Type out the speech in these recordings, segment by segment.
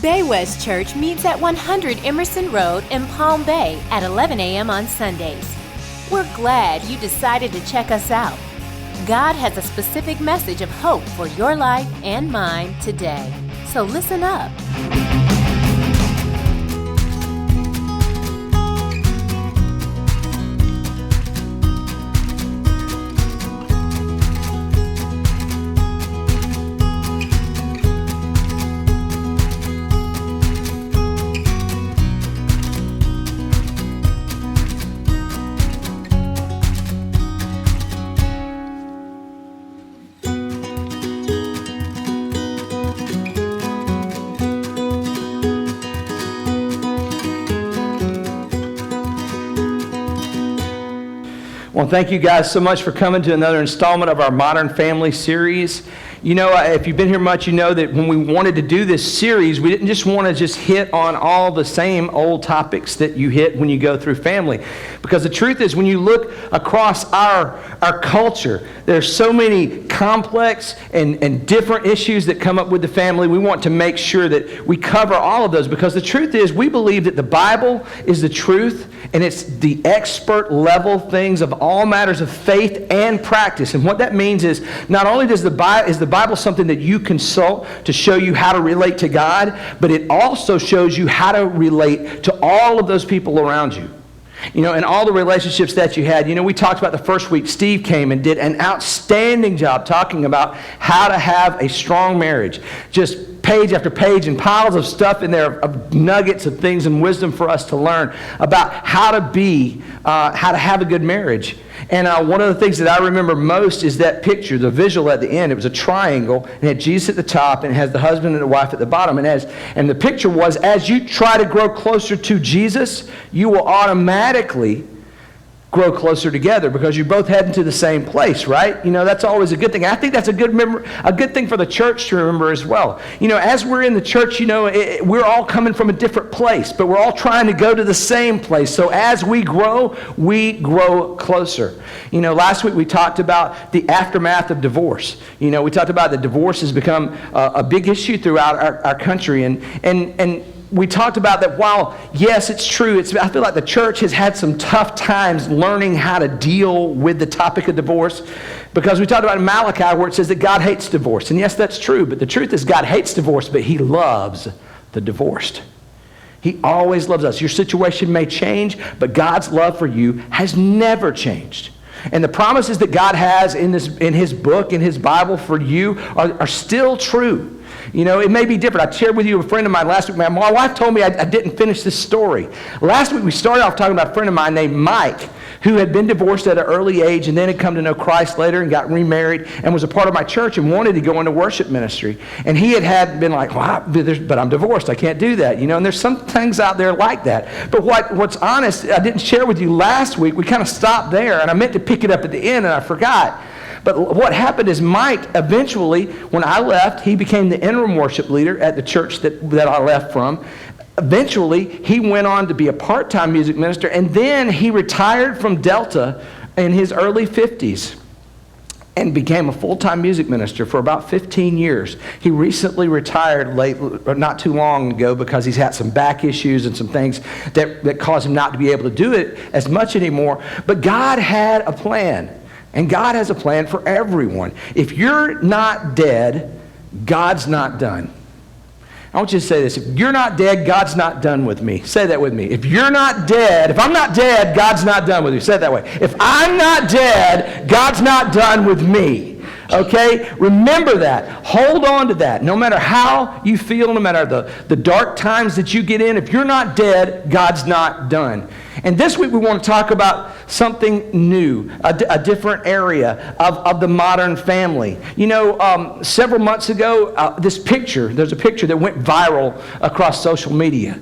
Bay West Church meets at 100 Emerson Road in Palm Bay at 11 a.m. on Sundays. We're glad you decided to check us out. God has a specific message of hope for your life and mine today. So listen up. Well, thank you guys so much for coming to another installment of our Modern Family series. You know, if you've been here much, you know that when we wanted to do this series, we didn't just want to just hit on all the same old topics that you hit when you go through family. Because the truth is, when you look across our culture, there's so many complex and different issues that come up with the family. We want to make sure that we cover all of those, because the truth is, we believe that the Bible is the truth, and it's the expert level things of all matters of faith and practice. And what that means is, not only is the Bible something that you consult to show you how to relate to God, but it also shows you how to relate to all of those people around you. You know, and all the relationships that you had. You know, we talked about the first week, Steve came and did an outstanding job talking about how to have a strong marriage. Just page after page and piles of stuff in there of nuggets of things and wisdom for us to learn about how to have a good marriage. And one of the things that I remember most is that picture, the visual at the end. It was a triangle, and it had Jesus at the top, and it has the husband and the wife at the bottom. And the picture was, as you try to grow closer to Jesus, you will automatically grow closer together because you're both heading to the same place, right? You know, that's always a good thing. I think that's a good thing for the church to remember as well. You know, as we're in the church, you know, we're all coming from a different place, but we're all trying to go to the same place. So as we grow closer. You know, last week we talked about the aftermath of divorce. You know, we talked about that divorce has become a big issue throughout our country, and we talked about that while, yes, it's true, I feel like the church has had some tough times learning how to deal with the topic of divorce, because we talked about in Malachi where it says that God hates divorce. And yes, that's true, but the truth is God hates divorce, but He loves the divorced. He always loves us. Your situation may change, but God's love for you has never changed. And the promises that God has in His book, in His Bible for you are still true. You know, it may be different. I shared with you a friend of mine last week. My wife told me I didn't finish this story. Last week we started off talking about a friend of mine named Mike, who had been divorced at an early age and then had come to know Christ later and got remarried and was a part of my church and wanted to go into worship ministry. And he had been like, well, but I'm divorced. I can't do that. You know, and there's some things out there like that. But what's honest, I didn't share with you last week. We kind of stopped there, and I meant to pick it up at the end, and I forgot. But what happened is Mike, eventually, when I left, he became the interim worship leader at the church that I left from. Eventually, he went on to be a part-time music minister, and then he retired from Delta in his early 50s and became a full-time music minister for about 15 years. He recently retired not too long ago because he's had some back issues and some things that caused him not to be able to do it as much anymore. But God had a plan. And God has a plan for everyone. If you're not dead, God's not done. I want you to say this. If you're not dead, God's not done with me. Say that with me. If you're not dead, if I'm not dead, God's not done with you. Say it that way. If I'm not dead, God's not done with me. Okay? Remember that. Hold on to that. No matter how you feel, no matter the dark times that you get in, if you're not dead, God's not done. And this week we want to talk about something new, a different area of the modern family. You know, several months ago, there's a picture that went viral across social media.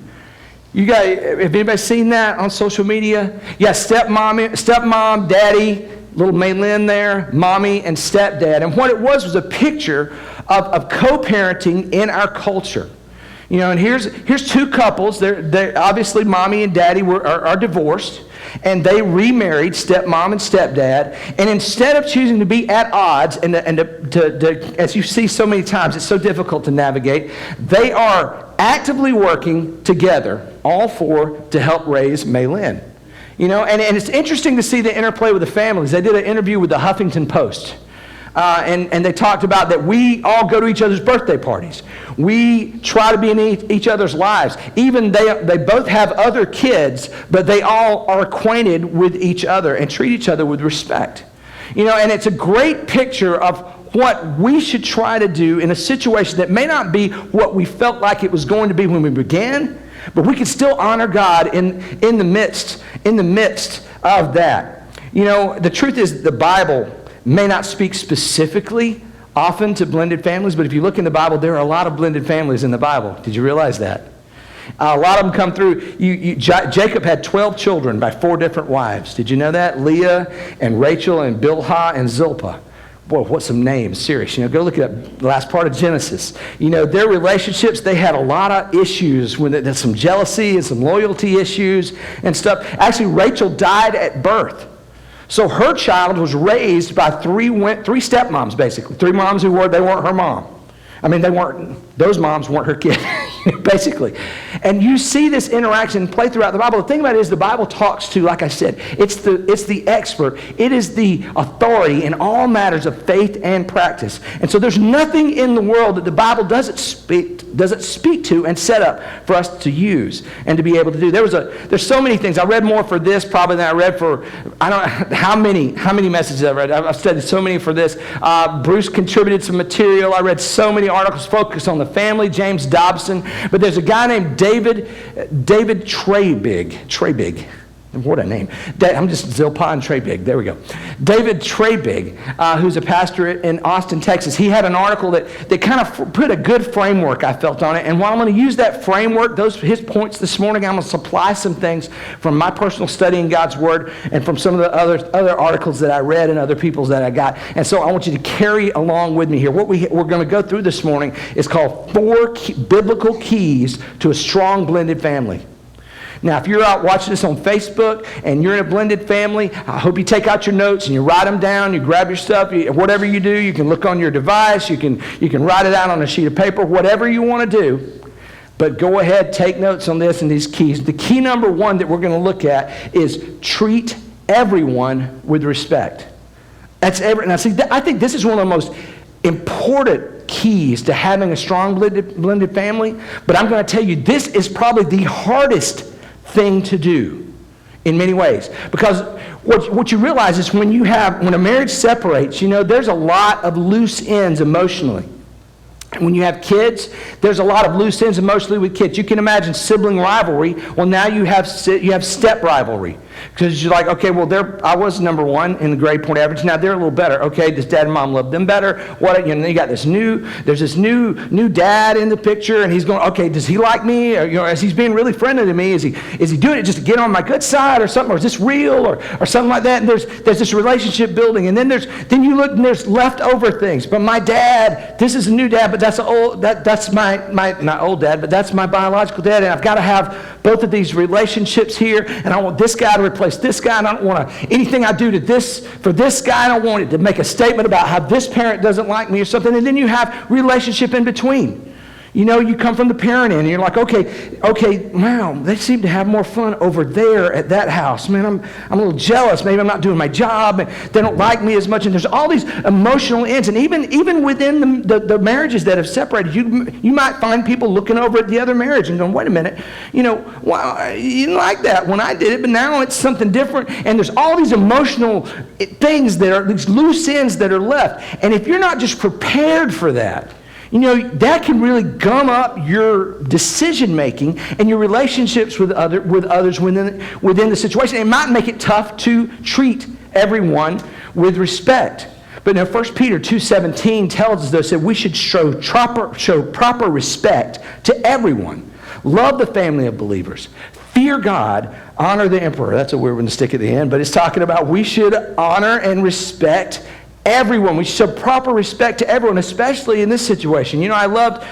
You guys, have anybody seen that on social media? Yeah, stepmom, daddy, little Maylin there, mommy and stepdad. And what it was a picture of co-parenting in our culture. You know, and here's two couples. They're obviously mommy and daddy are divorced. and they remarried stepmom and stepdad. And instead of choosing to be at odds, and as you see so many times, it's so difficult to navigate, they are actively working together, all four, to help raise Maylin. You know, and it's interesting to see the interplay with the families. They did an interview with the Huffington Post. And they talked about that we all go to each other's birthday parties. We try to be in each other's lives. Even they both have other kids, but they all are acquainted with each other and treat each other with respect. You know, and it's a great picture of what we should try to do in a situation that may not be what we felt like it was going to be when we began, but we can still honor God in the midst of that. You know, the truth is the Bible may not speak specifically often to blended families, but if you look in the Bible, there are a lot of blended families in the Bible. Did you realize that? A lot of them come through. Jacob had 12 children by 4 different wives. Did you know that? Leah and Rachel and Bilhah and Zilpah. Boy, what some names, serious. You know, go look at the last part of Genesis. You know, their relationships, they had a lot of issues. There's some jealousy and some loyalty issues and stuff. Actually, Rachel died at birth. So her child was raised by three stepmoms, basically. 3 moms they weren't her mom. I mean, those moms weren't her kid, basically. And you see this interaction play throughout the Bible. The thing about it is the Bible talks to, like I said, it's the expert. It is the authority in all matters of faith and practice. And so there's nothing in the world that the Bible doesn't speak to and set up for us to use and to be able to do. There's so many things. I read more for this probably than I read for, I don't know how many messages I've read. I've studied so many for this. Bruce contributed some material. I read so many articles focused on the family, James Dobson. But there's a guy named David Treybig. What a name. I'm just Zilpah and Treybig. There we go. David Treybig, who's a pastor in Austin, Texas. He had an article that kind of put a good framework, I felt, on it. And while I'm going to use that framework, his points this morning, I'm going to supply some things from my personal study in God's Word and from some of the other articles that I read and other people's that I got. And so I want you to carry along with me here. What we're going to go through this morning is called 4 biblical keys to a strong blended family. Now, if you're out watching this on Facebook and you're in a blended family, I hope you take out your notes and you write them down, you grab your stuff, whatever you do, you can look on your device, you can write it out on a sheet of paper, whatever you want to do. But go ahead, take notes on this and these keys. The key number 1 that we're going to look at is treat everyone with respect. Now, see, I think this is one of the most important keys to having a strong blended family. But I'm going to tell you, this is probably the hardest thing to do in many ways, because what you realize is when a marriage separates, you know, there's a lot of loose ends emotionally. When you have kids, there's a lot of loose ends emotionally with kids. You can imagine sibling rivalry. Well, now you have step rivalry. Because you're like, okay, well, I was number 1 in the grade point average. Now they're a little better. Okay, does dad and mom love them better? You got there's this new dad in the picture, and he's going, okay, does he like me? Or, you know, is he being really friendly to me? Is he doing it just to get on my good side or something? Or is this real or something like that? And there's this relationship building, and then you look and there's leftover things. But my dad, this is a new dad, but that's my not old dad, but that's my biological dad, and I've got to have both of these relationships here, and I want this guy to replace this guy, and I don't want anything I do for this guy, I don't want it to make a statement about how this parent doesn't like me or something. And then you have relationship in between. You know, you come from the parent end, and you're like, okay, wow, they seem to have more fun over there at that house. Man, I'm a little jealous. Maybe I'm not doing my job, and they don't like me as much. And there's all these emotional ends. And even within the marriages that have separated, you might find people looking over at the other marriage and going, wait a minute, you know, well, you didn't like that when I did it, but now it's something different. And there's all these emotional things these loose ends that are left. And if you're not just prepared for that, you know, that can really gum up your decision making and your relationships with others within the situation. It might make it tough to treat everyone with respect. But now 1 Peter 2:17 tells us, though, that we should show proper respect to everyone. Love the family of believers. Fear God. Honor the emperor. That's a weird one to stick at the end, but it's talking about we should honor and respect Everyone. We show proper respect to everyone, especially in this situation. You know, I loved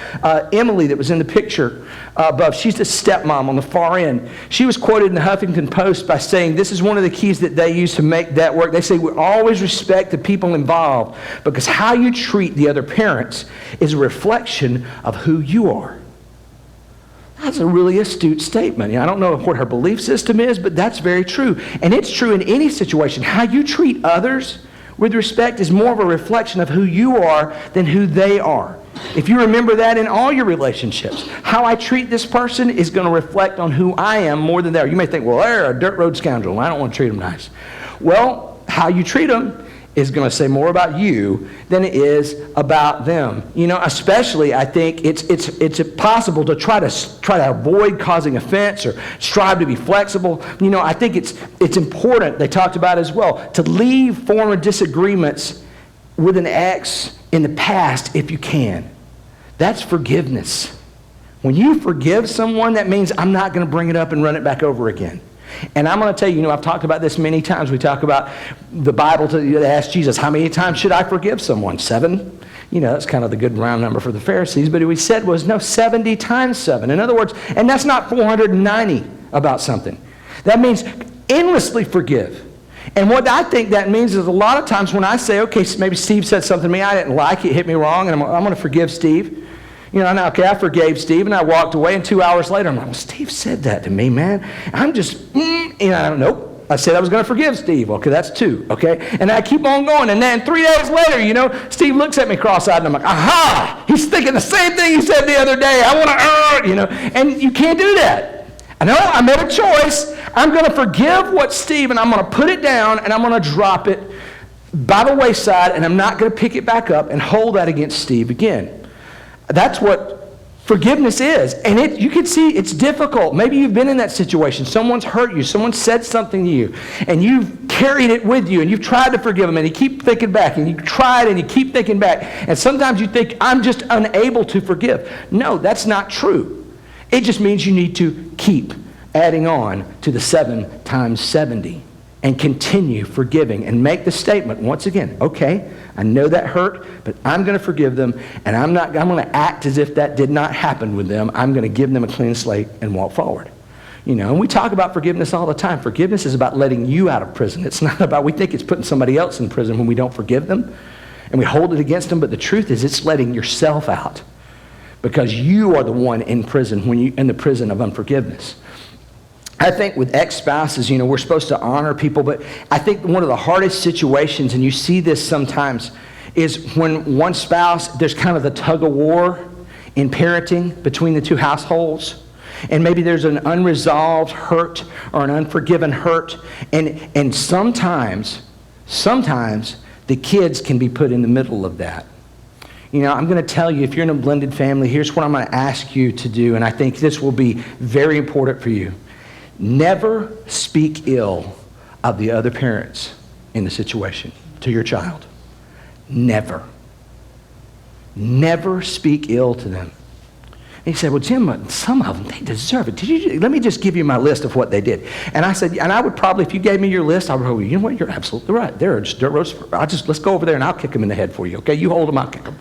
Emily that was in the picture above. She's the stepmom on the far end. She was quoted in the Huffington Post by saying, this is one of the keys that they use to make that work. They say, we always respect the people involved because how you treat the other parents is a reflection of who you are. That's a really astute statement. I don't know what her belief system is, but that's very true. And it's true in any situation. How you treat others with respect is more of a reflection of who you are than who they are. If you remember that in all your relationships, how I treat this person is going to reflect on who I am more than they are. You may think, well, they're a dirt road scoundrel. I don't want to treat them nice. Well, how you treat them is going to say more about you than it is about them. You know, especially I think it's possible to try to avoid causing offense or strive to be flexible. You know, I think it's important, they talked about as well, to leave former disagreements with an ex in the past if you can. That's forgiveness. When you forgive someone, that means I'm not going to bring it up and run it back over again. And I'm going to tell you, I've talked about this many times. We talk about the Bible to ask Jesus, how many times should I forgive someone? 7? You know, that's kind of the good round number for the Pharisees. But what he said was, no, 70 times 7. In other words, and that's not 490 about something. That means endlessly forgive. And what I think that means is a lot of times when I say, okay, maybe Steve said something to me I didn't like, it hit me wrong, and I'm going to forgive Steve. You know, now, okay, I forgave Steve, and I walked away, and 2 hours later, I'm like, well, Steve said that to me, man. I'm just, nope. I said I was going to forgive Steve. Okay, that's 2, okay? And I keep on going, and then 3 days later, you know, Steve looks at me cross-eyed, and I'm like, aha! He's thinking the same thing he said the other day. I want to, you know, and you can't do that. I know, I made a choice. I'm going to forgive what Steve, and I'm going to put it down, and I'm going to drop it by the wayside, and I'm not going to pick it back up and hold that against Steve again. That's what forgiveness is. And you can see it's difficult. Maybe you've been in that situation. Someone's hurt you. Someone said something to you. And you've carried it with you. And you've tried to forgive them. And you keep thinking back. And you tried and you keep thinking back. And sometimes you think, I'm just unable to forgive. No, that's not true. It just means you need to keep adding on to the 7 times 70. And continue forgiving. And make the statement, once again, okay, I know that hurt, but I'm going to forgive them, and I'm going to act as if that did not happen with them. I'm going to give them a clean slate and walk forward. You know, and we talk about forgiveness all the time. Forgiveness is about letting you out of prison. It's not about, we think it's putting somebody else in prison when we don't forgive them, and we hold it against them, but the truth is it's letting yourself out because you are the one in prison when you in the prison of unforgiveness. I think with ex-spouses, you know, we're supposed to honor people, but I think one of the hardest situations, and you see this sometimes, is when one spouse, there's kind of the tug of war in parenting between the two households, and maybe there's an unresolved hurt or an unforgiven hurt, and sometimes the kids can be put in the middle of that. You know, I'm going to tell you, if you're in a blended family, here's what I'm going to ask you to do, and I think this will be very important for you. Never speak ill of the other parents in the situation to your child. Never. Never speak ill to them. And he said, well, Jim, some of them, they deserve it. Let me just give you my list of what they did. And I said, and I would probably, if you gave me your list, I would go, you know what, you're absolutely right. They're just dirt roads. Let's go over there and I'll kick them in the head for you, okay? You hold them, I'll kick them.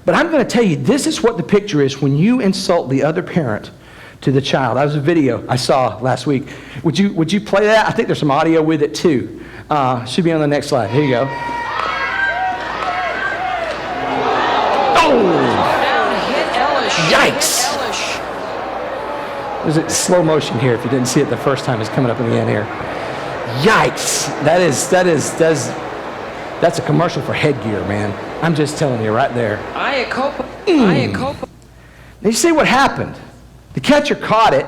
But I'm going to tell you, this is what the picture is when you insult the other parent to the child. That was a video I saw last week. Would you play that? I think there's some audio with it too. Should be on the next slide. Here you go. Oh! Yikes! There's a slow motion here. If you didn't see it the first time, it's coming up in the end here. Yikes! That's a commercial for headgear, man. I'm just telling you right there. Now you see what happened? The catcher caught it,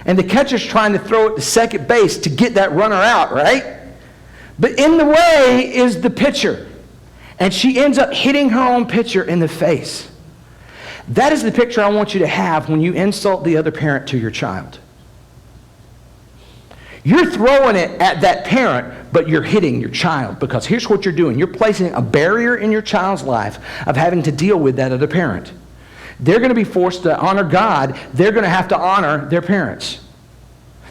and the catcher's trying to throw it to second base to get that runner out, right? But in the way is the pitcher, and she ends up hitting her own pitcher in the face. That is the picture I want you to have when you insult the other parent to your child. You're throwing it at that parent, but you're hitting your child, because here's what you're doing. You're placing a barrier in your child's life of having to deal with that other parent. They're going to be forced to honor God. They're going to have to honor their parents.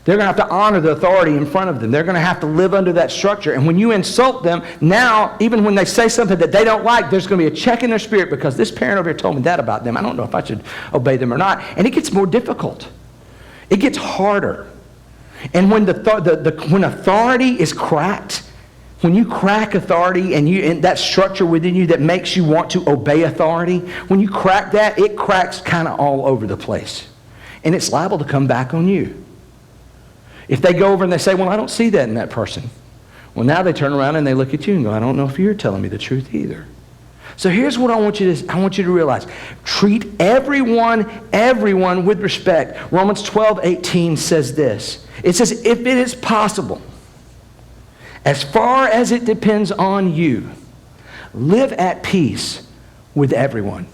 They're going to have to honor the authority in front of them. They're going to have to live under that structure. And when you insult them, now, even when they say something that they don't like, there's going to be a check in their spirit because this parent over here told me that about them. I don't know if I should obey them or not. And it gets more difficult. It gets harder. And when when authority is cracked, when you crack authority and that structure within you that makes you want to obey authority, when you crack that, it cracks kind of all over the place. And it's liable to come back on you. If they go over and they say, well, I don't see that in that person. Well, now they turn around and they look at you and go, I don't know if you're telling me the truth either. So here's what I want you to realize. Treat everyone with respect. Romans 12:18 says this. It says, if it is possible, as far as it depends on you, live at peace with everyone.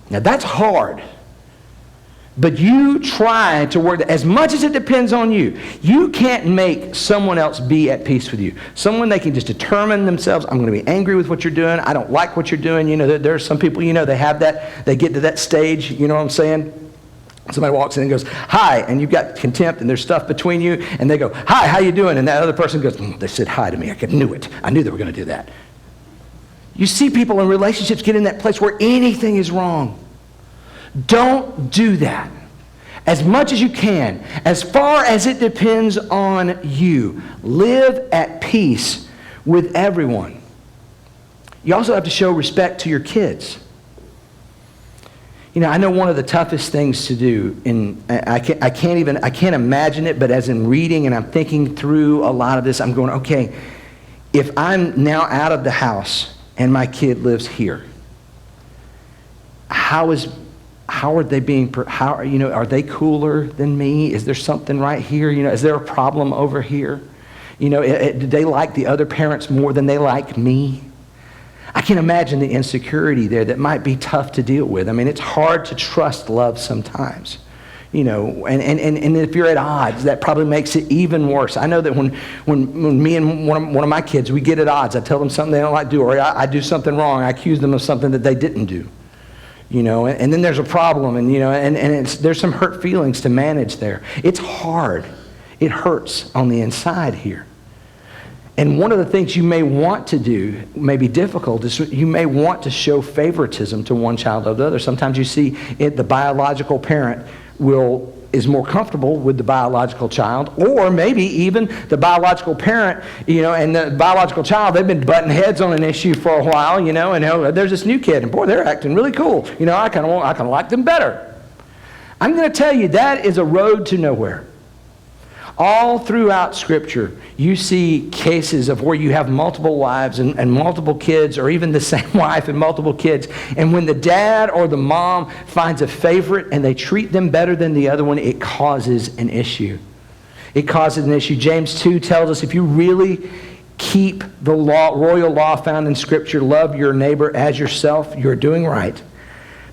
Now that's hard. But you try to work, as much as it depends on you. You can't make someone else be at peace with you. Someone, they can just determine themselves, I'm going to be angry with what you're doing. I don't like what you're doing. You know, there are some people, you know, they have that, they get to that stage, you know what I'm saying? Somebody walks in and goes, hi, and you've got contempt and there's stuff between you, and they go, hi, how you doing? And that other person goes, they said hi to me. I knew it. I knew they were going to do that. You see people in relationships get in that place where anything is wrong. Don't do that. As much as you can, as far as it depends on you, live at peace with everyone. You also have to show respect to your kids. You know, I know one of the toughest things to do, and I can't imagine it, but as in reading and I'm thinking through a lot of this, I'm going, okay, if I'm now out of the house and my kid lives here, how are they being, are they cooler than me? Is there something right here? You know, is there a problem over here? You know, do they like the other parents more than they like me? I can imagine the insecurity there that might be tough to deal with. I mean, it's hard to trust love sometimes. You know, and if you're at odds, that probably makes it even worse. I know that when me and one of my kids, we get at odds, I tell them something they don't like to do, or I do something wrong, I accuse them of something that they didn't do. You know, and then there's a problem, and you know, and there's some hurt feelings to manage there. It's hard. It hurts on the inside here. And one of the things you may want to do, may be difficult, is you may want to show favoritism to one child over the other. Sometimes you see the biological parent is more comfortable with the biological child, or maybe even the biological parent, you know, and the biological child, they've been butting heads on an issue for a while, you know, and there's this new kid, and boy, they're acting really cool. You know, I kind of like them better. I'm going to tell you, that is a road to nowhere. All throughout Scripture, you see cases of where you have multiple wives and multiple kids, or even the same wife and multiple kids. And when the dad or the mom finds a favorite and they treat them better than the other one, it causes an issue. It causes an issue. James 2 tells us, if you really keep the royal law found in Scripture, love your neighbor as yourself, you're doing right.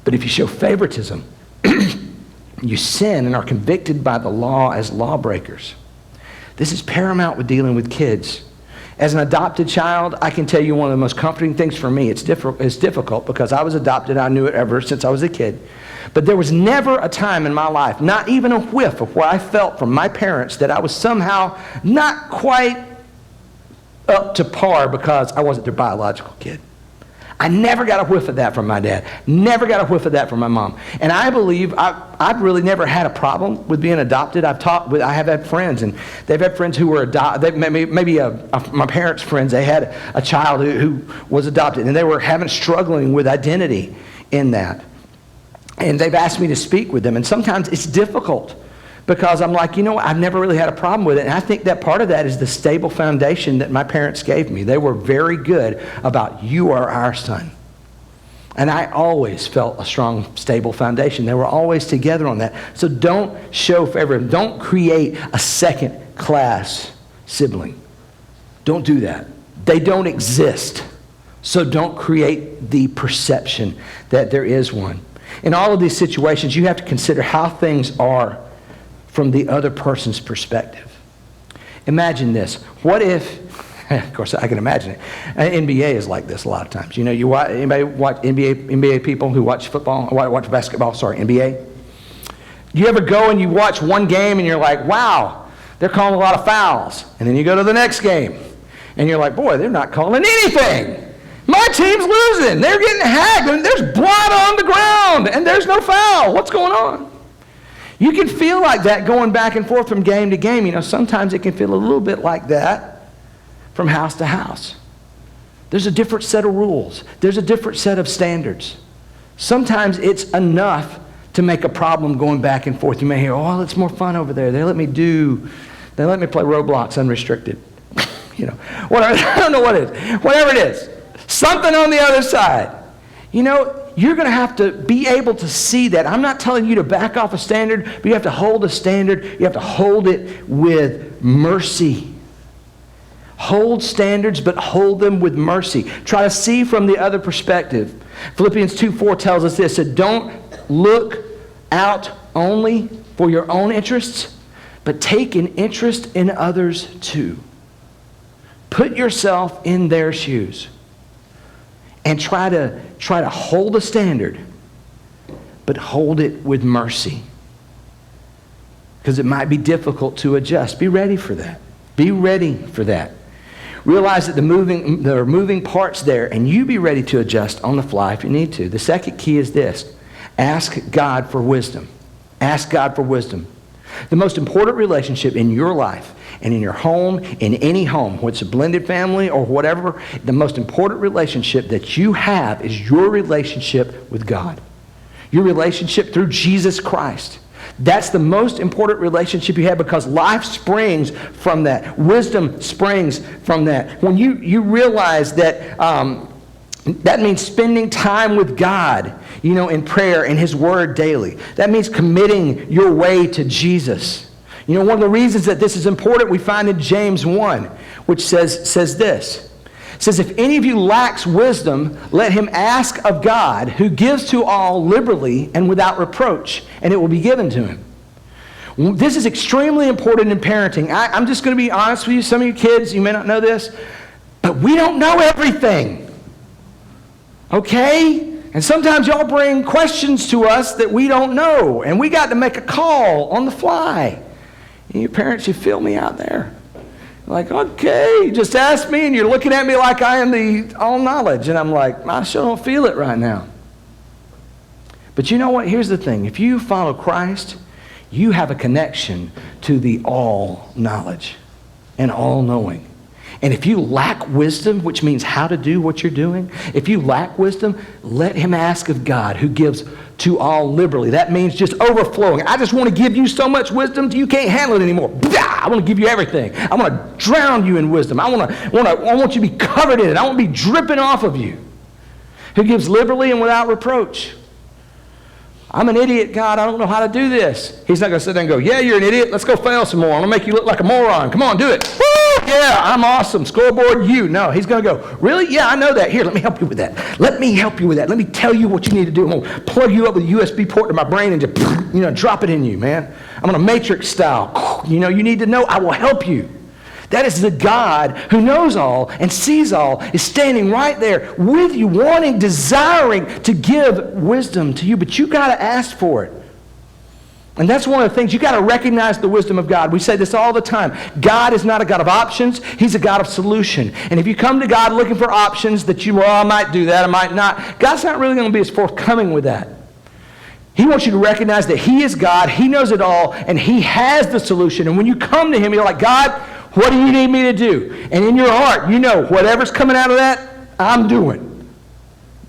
But if you show favoritism, you sin and are convicted by the law as lawbreakers. This is paramount with dealing with kids. As an adopted child, I can tell you one of the most comforting things for me. It's difficult because I was adopted. I knew it ever since I was a kid. But there was never a time in my life, not even a whiff of where I felt from my parents that I was somehow not quite up to par because I wasn't their biological kid. I never got a whiff of that from my dad. Never got a whiff of that from my mom. And I believe I've really never had a problem with being adopted. I have had friends, and they've had friends who were adopted. My parents' friends, they had a child who was adopted, and they were struggling with identity in that. And they've asked me to speak with them, and sometimes it's difficult because I'm like, you know, I've never really had a problem with it. And I think that part of that is the stable foundation that my parents gave me. They were very good about, you are our son. And I always felt a strong, stable foundation. They were always together on that. So don't show favoritism. Don't create a second-class sibling. Don't do that. They don't exist. So don't create the perception that there is one. In all of these situations, you have to consider how things are from the other person's perspective. Imagine this. What if, of course I can imagine it, NBA is like this a lot of times. You know, anybody watch NBA people who watch football, watch basketball, NBA? You ever go and you watch one game and you're like, wow, they're calling a lot of fouls. And then you go to the next game and you're like, boy, they're not calling anything. My team's losing. They're getting hacked. And there's blood on the ground and there's no foul. What's going on? You can feel like that going back and forth from game to game. You know, sometimes it can feel a little bit like that from house to house. There's a different set of rules. There's a different set of standards. Sometimes it's enough to make a problem going back and forth. You may hear, oh, it's more fun over there. They let me play Roblox unrestricted. You know, whatever, I don't know what it is. Whatever it is. Something on the other side. You know, you're going to have to be able to see that. I'm not telling you to back off a standard, but you have to hold a standard. You have to hold it with mercy. Hold standards, but hold them with mercy. Try to see from the other perspective. Philippians 2:4 tells us this, that don't look out only for your own interests, but take an interest in others too. Put yourself in their shoes and try to hold a standard, but hold it with mercy. Because it might be difficult to adjust. Be ready for that. Be ready for that. Realize that there are moving parts there, and you be ready to adjust on the fly if you need to. The second key is this. Ask God for wisdom. Ask God for wisdom. The most important relationship in your life and in your home, in any home, whether it's a blended family or whatever, the most important relationship that you have is your relationship with God. Your relationship through Jesus Christ. That's the most important relationship you have, because life springs from that. Wisdom springs from that. When you realize that that means spending time with God, you know, in prayer and His Word daily. That means committing your way to Jesus. You know, one of the reasons that this is important we find in James 1, which says this. It says, if any of you lacks wisdom, let him ask of God, who gives to all liberally and without reproach, and it will be given to him. This is extremely important in parenting. I'm just going to be honest with you. Some of you kids, you may not know this, but we don't know everything. Okay? And sometimes y'all bring questions to us that we don't know, and we got to make a call on the fly. And you parents, you feel me out there. Like, okay, just ask me, and you're looking at me like I am the all knowledge. And I'm like, I sure don't feel it right now. But you know what? Here's the thing. If you follow Christ, you have a connection to the all knowledge and all knowing. And if you lack wisdom, which means how to do what you're doing, if you lack wisdom, let him ask of God, who gives to all liberally. That means just overflowing. I just want to give you so much wisdom you can't handle it anymore. I want to give you everything. I want to drown you in wisdom. I want you to be covered in it. I want to be dripping off of you. Who gives liberally and without reproach. I'm an idiot, God. I don't know how to do this. He's not going to sit there and go, yeah, you're an idiot. Let's go fail some more. I'm going to make you look like a moron. Come on, do it. Woo! Yeah, I'm awesome. Scoreboard, you. No, he's going to go, really? Yeah, I know that. Here, let me help you with that. Let me help you with that. Let me tell you what you need to do. I'm going to plug you up with a USB port to my brain and just, drop it in you, man. I'm going to Matrix style. You need to know. I will help you. That is the God who knows all and sees all, is standing right there with you, wanting, desiring to give wisdom to you. But you got to ask for it. And that's one of the things. You got to recognize the wisdom of God. We say this all the time. God is not a God of options. He's a God of solution. And if you come to God looking for options that I might do that, I might not, God's not really going to be as forthcoming with that. He wants you to recognize that He is God. He knows it all, and He has the solution. And when you come to Him, you're like, God, what do you need me to do? And in your heart, whatever's coming out of that, I'm doing.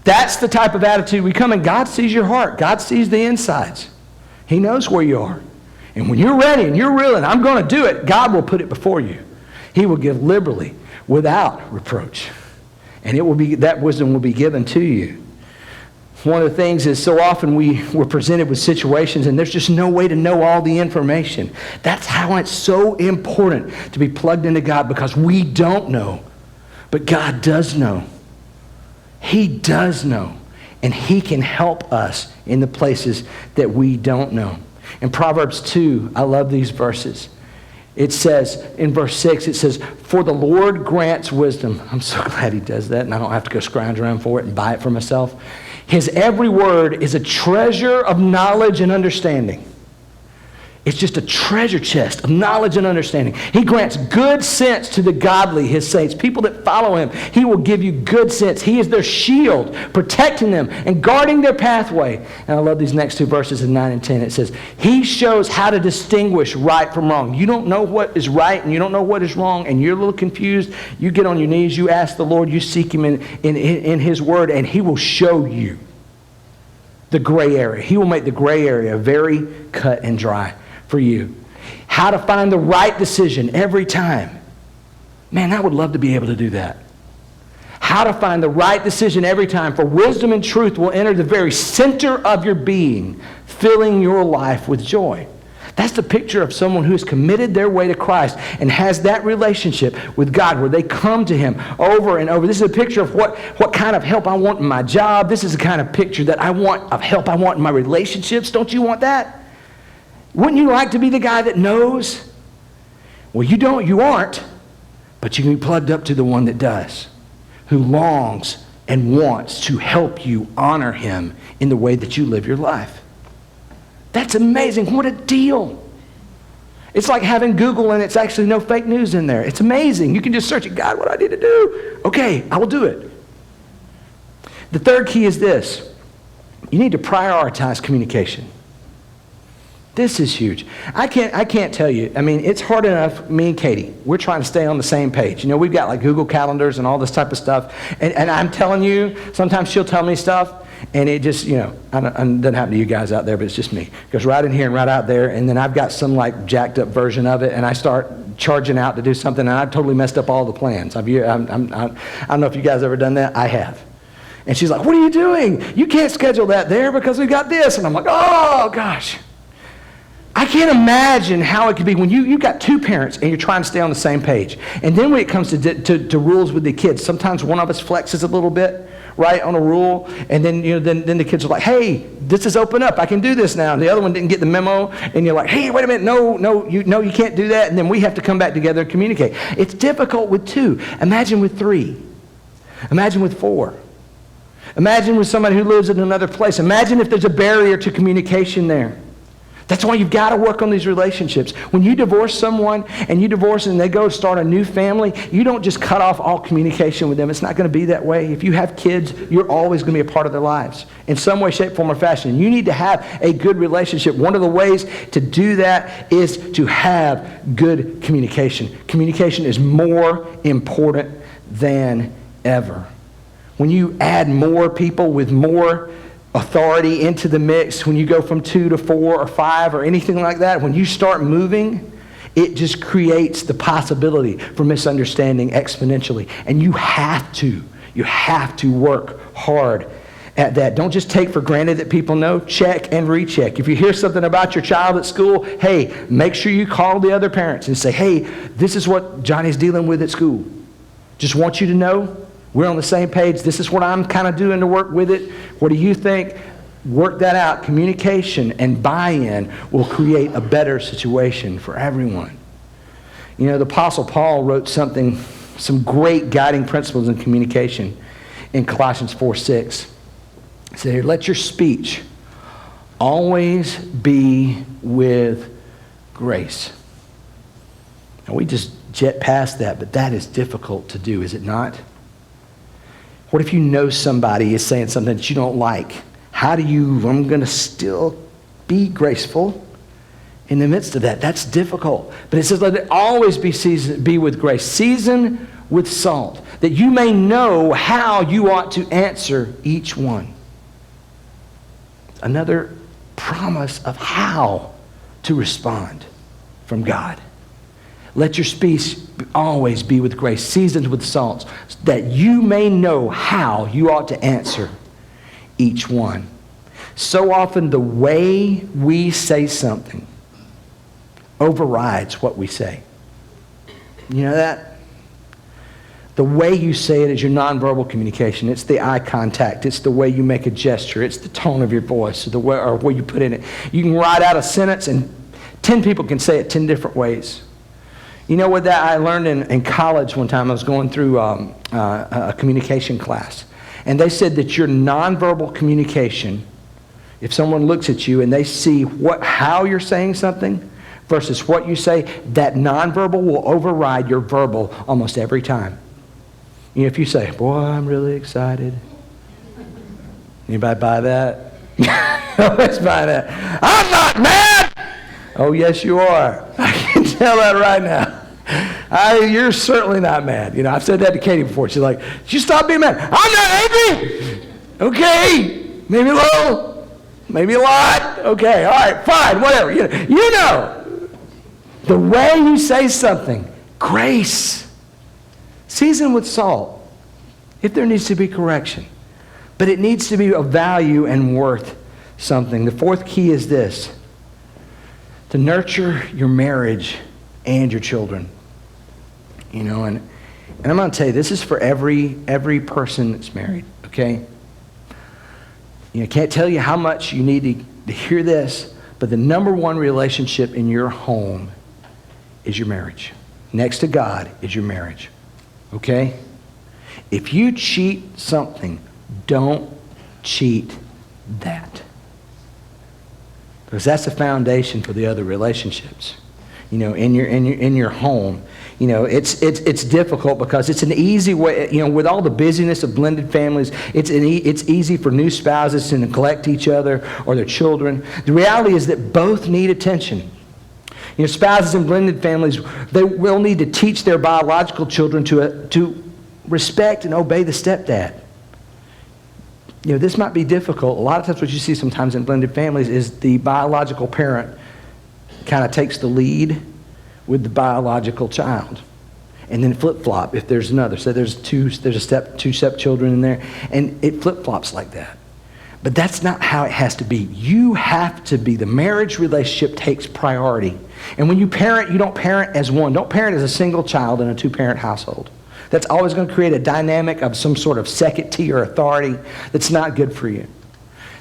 That's the type of attitude we come in. God sees your heart. God sees the insides. He knows where you are. And when you're ready and you're willing, I'm going to do it, God will put it before you. He will give liberally without reproach. And that wisdom will be given to you. One of the things is so often we're presented with situations and there's just no way to know all the information. That's how it's so important to be plugged into God, because we don't know, but God does know. He does know, and He can help us in the places that we don't know. In Proverbs 2, I love these verses. It says, in verse 6, it says, for the Lord grants wisdom. I'm so glad He does that, and I don't have to go scrounge around for it and buy it for myself. His every word is a treasure of knowledge and understanding. It's just a treasure chest of knowledge and understanding. He grants good sense to the godly, his saints, people that follow him. He will give you good sense. He is their shield, protecting them and guarding their pathway. And I love these next two verses in 9 and 10. It says, he shows how to distinguish right from wrong. You don't know what is right and you don't know what is wrong, and you're a little confused. You get on your knees, you ask the Lord, you seek him in his word, and he will show you the gray area. He will make the gray area very cut and dry for you. How to find the right decision every time. Man, I would love to be able to do that. How to find the right decision every time, for wisdom and truth will enter the very center of your being, filling your life with joy. That's the picture of someone who has committed their way to Christ and has that relationship with God where they come to him over and over. This is a picture of what kind of help I want in my job. This is the kind of picture that I want, of help I want in my relationships. Don't you want that? Wouldn't you like to be the guy that knows? Well, you aren't, but you can be plugged up to the one that does, who longs and wants to help you honor him in the way that you live your life. That's amazing. What a deal. It's like having Google and it's actually no fake news in there. It's amazing. You can just search it. God, what do I need to do? Okay, I will do it. The third key is this. You need to prioritize communication. This is huge. I can't tell you. I mean, it's hard enough, me and Katie, we're trying to stay on the same page. You know, we've got like Google calendars and all this type of stuff. And I'm telling you, sometimes she'll tell me stuff, and it just, you know, it doesn't happen to you guys out there, but it's just me. It goes right in here and right out there, and then I've got some like jacked up version of it, and I start charging out to do something, and I've totally messed up all the plans. I don't know if you guys ever done that. I have. And she's like, what are you doing? You can't schedule that there because we've got this. And I'm like, oh, gosh. I can't imagine how it could be when you've got two parents and you're trying to stay on the same page. And then when it comes to rules with the kids, sometimes one of us flexes a little bit, right, on a rule. And then, you know, then the kids are like, hey, this is open up. I can do this now. And the other one didn't get the memo. And you're like, hey, wait a minute. No, you can't do that. And then we have to come back together and communicate. It's difficult with two. Imagine with three. Imagine with four. Imagine with somebody who lives in another place. Imagine if there's a barrier to communication there. That's why you've got to work on these relationships. When you divorce someone and they go start a new family, you don't just cut off all communication with them. It's not going to be that way. If you have kids, you're always going to be a part of their lives in some way, shape, form, or fashion. You need to have a good relationship. One of the ways to do that is to have good communication. Communication is more important than ever. When you add more people with more authority into the mix, when you go from 2 to 4 or 5 or anything like that, when you start moving, it just creates the possibility for misunderstanding exponentially. And you have to work hard at that. Don't just take for granted that people know. Check and recheck. If you hear something about your child at school, hey, make sure you call the other parents and say, hey, this is what Johnny's dealing with at school. Just want you to know. We're on the same page. This is what I'm kind of doing to work with it. What do you think? Work that out. Communication and buy-in will create a better situation for everyone. You know, the Apostle Paul wrote some great guiding principles in communication in Colossians 4:6. He said, let your speech always be with grace. Now, we just jet past that, but that is difficult to do, is it not? What if you know somebody is saying something that you don't like? I'm going to still be graceful in the midst of that. That's difficult. But it says, let it always be with grace, seasoned with salt, that you may know how you ought to answer each one. Another promise of how to respond from God. Let your speech always be with grace, seasoned with salt, that you may know how you ought to answer each one. So often the way we say something overrides what we say. You know that? The way you say it is your nonverbal communication. It's the eye contact. It's the way you make a gesture. It's the tone of your voice or what you put in it. You can write out a sentence and 10 people can say it 10 different ways. You know what that I learned in college one time? I was going through a communication class. And they said that your nonverbal communication, if someone looks at you and they see how you're saying something, versus what you say, that nonverbal will override your verbal almost every time. You know, if you say, boy, I'm really excited. Anybody buy that? Let's buy that. I'm not mad! Oh, yes, you are. I can tell that right now. You're certainly not mad. You know, I've said that to Katie before. She's like, you stop being mad. I'm not angry. Okay, maybe a little, maybe a lot. Okay, all right, fine, whatever. You know, the way you say something, grace, seasoned with salt, if there needs to be correction. But it needs to be of value and worth something. The fourth key is this: to nurture your marriage and your children. You know, and I'm going to tell you, this is for every person that's married, okay? You know, I can't tell you how much you need to hear this, but the number one relationship in your home is your marriage. Next to God is your marriage, okay? If you cheat something, don't cheat that. Because that's the foundation for the other relationships. You know, in your home. You know, it's difficult because it's an easy way, you know, with all the busyness of blended families, it's easy for new spouses to neglect each other or their children. The reality is that both need attention. You know, spouses in blended families, they will need to teach their biological children to respect and obey the stepdad. You know, this might be difficult. A lot of times what you see sometimes in blended families is the biological parent kind of takes the lead with the biological child, and then flip-flop if there's another. So there's two stepchildren in there, and it flip-flops like that. But that's not how it has to be. You have to be, the marriage relationship takes priority. And when you parent, you don't parent as one. Don't parent as a single child in a two-parent household. That's always going to create a dynamic of some sort of second-tier authority that's not good for you.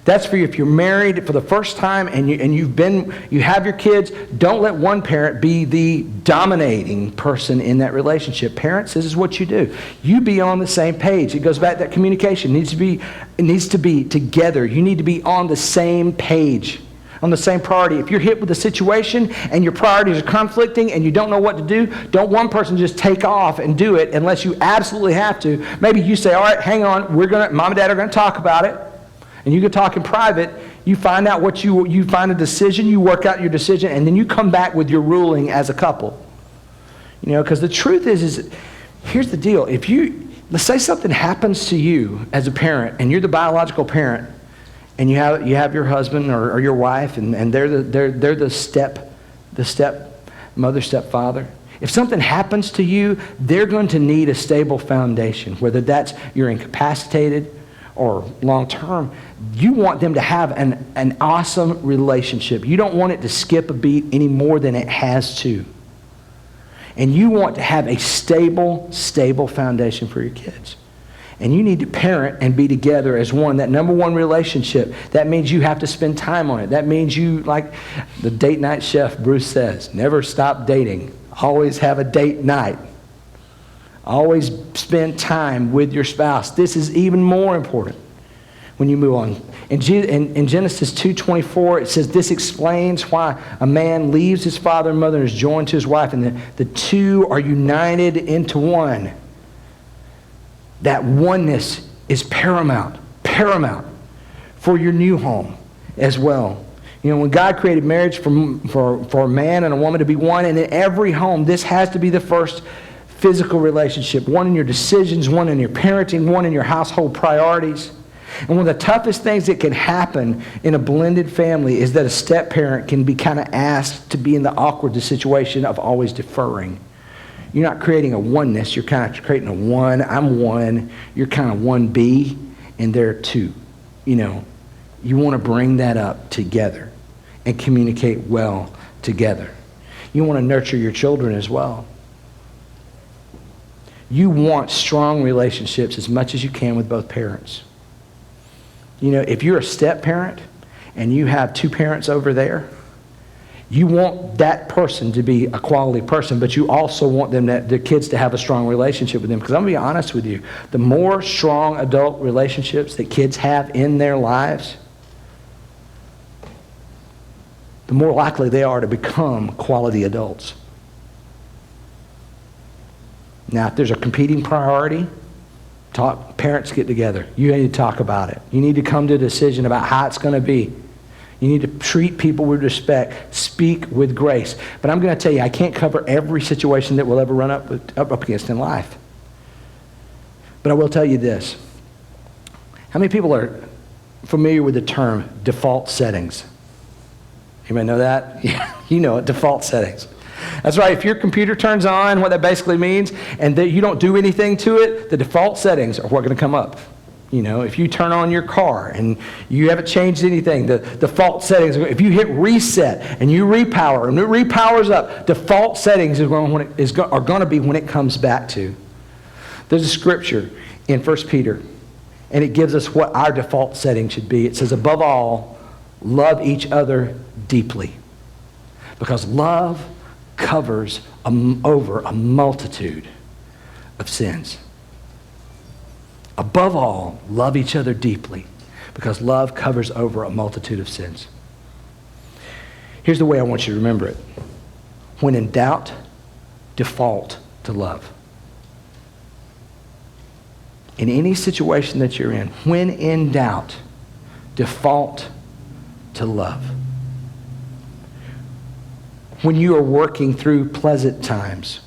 That's for you if you're married for the first time and you have your kids. Don't let one parent be the dominating person in that relationship. Parents, this is what you do. You be on the same page. It goes back to that communication. It needs to be together. You need to be on the same page, on the same priority. If you're hit with a situation and your priorities are conflicting and you don't know what to do, don't one person just take off and do it unless you absolutely have to. Maybe you say, all right, hang on, Mom and Dad are going to talk about it. And you can talk in private. You find out you find a decision, you work out your decision, and then you come back with your ruling as a couple. You know, because the truth is here's the deal. Let's say something happens to you as a parent, and you're the biological parent, and you have your husband or your wife, and they're the stepmother, stepfather. If something happens to you, they're going to need a stable foundation, whether that's you're incapacitated or long term. You want them to have an awesome relationship. You don't want it to skip a beat any more than it has to. And you want to have a stable foundation for your kids. And you need to parent and be together as one. That number one relationship, that means you have to spend time on it. That means you, like the date night chef Bruce says, never stop dating. Always have a date night. Always spend time with your spouse. This is even more important when you move on. In Genesis 2:24, it says, this explains why a man leaves his father and mother and is joined to his wife, and the two are united into one. That oneness is paramount for your new home as well. You know, when God created marriage for a man and a woman to be one, and in every home, this has to be the first physical relationship, one in your decisions, one in your parenting, one in your household priorities. And one of the toughest things that can happen in a blended family is that a step-parent can be kind of asked to be in the awkward situation of always deferring. You're not creating a oneness, you're kind of creating a one. I'm one, you're kind of 1B, and they're 2. You know, you want to bring that up together and communicate well together. You want to nurture your children as well. You want strong relationships as much as you can with both parents. You know, if you're a step-parent and you have 2 parents over there, you want that person to be a quality person, but you also want their kids to have a strong relationship with them. Because I'm going to be honest with you, the more strong adult relationships that kids have in their lives, the more likely they are to become quality adults. Now, if there's a competing priority, parents get together. You need to talk about it. You need to come to a decision about how it's going to be. You need to treat people with respect, speak with grace. But I'm going to tell you, I can't cover every situation that we'll ever run up against in life. But I will tell you this. How many people are familiar with the term default settings? Anybody know that? Yeah, you know it, default settings. That's right. If your computer turns on, what that basically means, and that you don't do anything to it, the default settings are what are going to come up. You know, if you turn on your car and you haven't changed anything, the default settings, if you hit reset and you repower and it repowers up, default settings are going to be when it comes back to. There's a scripture in 1 Peter, and it gives us what our default setting should be. It says, above all, love each other deeply, because love covers over a multitude of sins. Above all, love each other deeply, because love covers over a multitude of sins. Here's the way I want you to remember it. When in doubt, default to love. In any situation that you're in, when in doubt, default to love. When you are working through pleasant times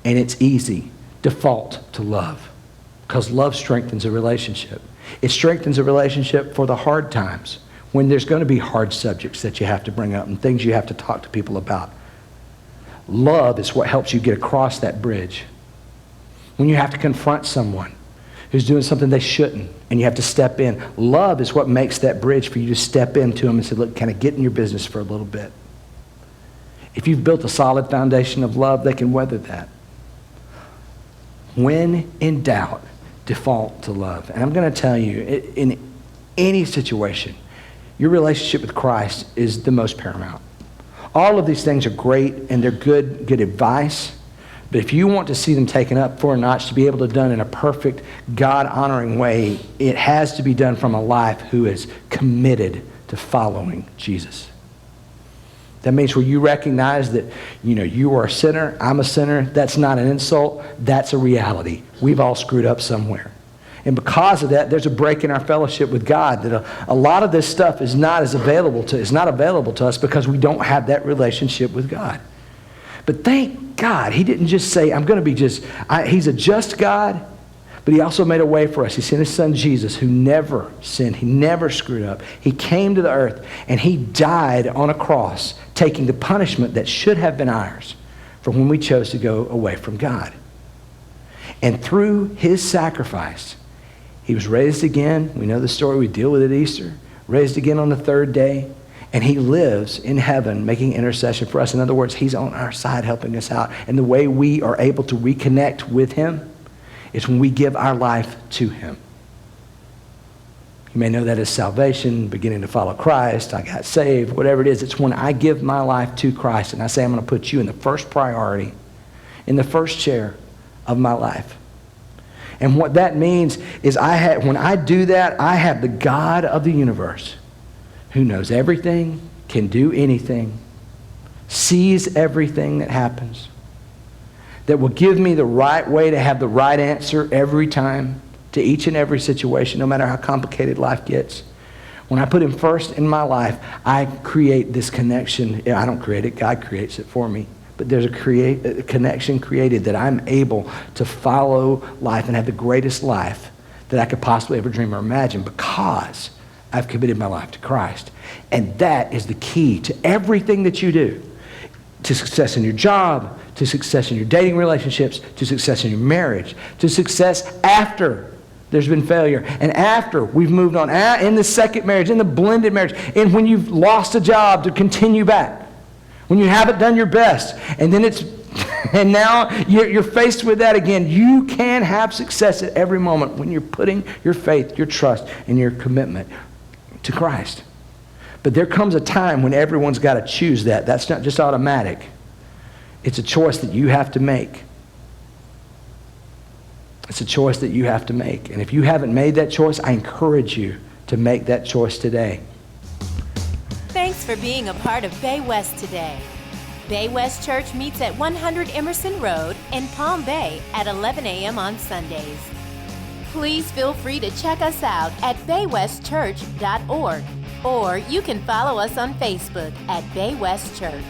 and it's easy, default to love, because love strengthens a relationship. It strengthens a relationship for the hard times, when there's going to be hard subjects that you have to bring up and things you have to talk to people about. Love is what helps you get across that bridge. When you have to confront someone who's doing something they shouldn't and you have to step in, love is what makes that bridge for you to step into them and say, look, can I get in your business for a little bit? If you've built a solid foundation of love, they can weather that. When in doubt, default to love. And I'm going to tell you, in any situation, your relationship with Christ is the most paramount. All of these things are great and they're good advice. But if you want to see them taken up for a notch, to be able to done in a perfect, God-honoring way, it has to be done from a life who is committed to following Jesus. That means where you recognize that, you are a sinner, I'm a sinner. That's not an insult. That's a reality. We've all screwed up somewhere. And because of that, there's a break in our fellowship with God, that a lot of this stuff is not available to us because we don't have that relationship with God. But thank God, he didn't just say, he's a just God, but he also made a way for us. He sent his son Jesus, who never sinned. He never screwed up. He came to the earth and he died on a cross, taking the punishment that should have been ours for when we chose to go away from God. And through his sacrifice, he was raised again. We know the story. We deal with it at Easter. Raised again on the third day. And he lives in heaven making intercession for us. In other words, he's on our side helping us out. And the way we are able to reconnect with him is when we give our life to him. You may know that as salvation, beginning to follow Christ, I got saved, whatever it is. It's when I give my life to Christ and I say, I'm going to put you in the first priority, in the first chair of my life. And what that means is when I do that, I have the God of the universe, who knows everything, can do anything, sees everything that happens, that will give me the right way to have the right answer every time to each and every situation, no matter how complicated life gets. When I put him first in my life, I create this connection. I don't create it, God creates it for me. But there's a connection created that I'm able to follow life and have the greatest life that I could possibly ever dream or imagine, because I've committed my life to Christ. And that is the key to everything that you do. To success in your job, to success in your dating relationships, to success in your marriage, to success after there's been failure, and after we've moved on, in the second marriage, in the blended marriage, and when you've lost a job, to continue back, when you haven't done your best, and then and now you're faced with that again. You can have success at every moment when you're putting your faith, your trust, and your commitment to Christ. But there comes a time when everyone's got to choose that. That's not just automatic. It's a choice that you have to make. It's a choice that you have to make. And if you haven't made that choice, I encourage you to make that choice today. Thanks Thanks for being a part of Bay West today. Bay West Church meets at 100 Emerson Road in Palm Bay at 11 a.m. on Sundays. Please feel free to check us out at baywestchurch.org, or you can follow us on Facebook at Bay West Church.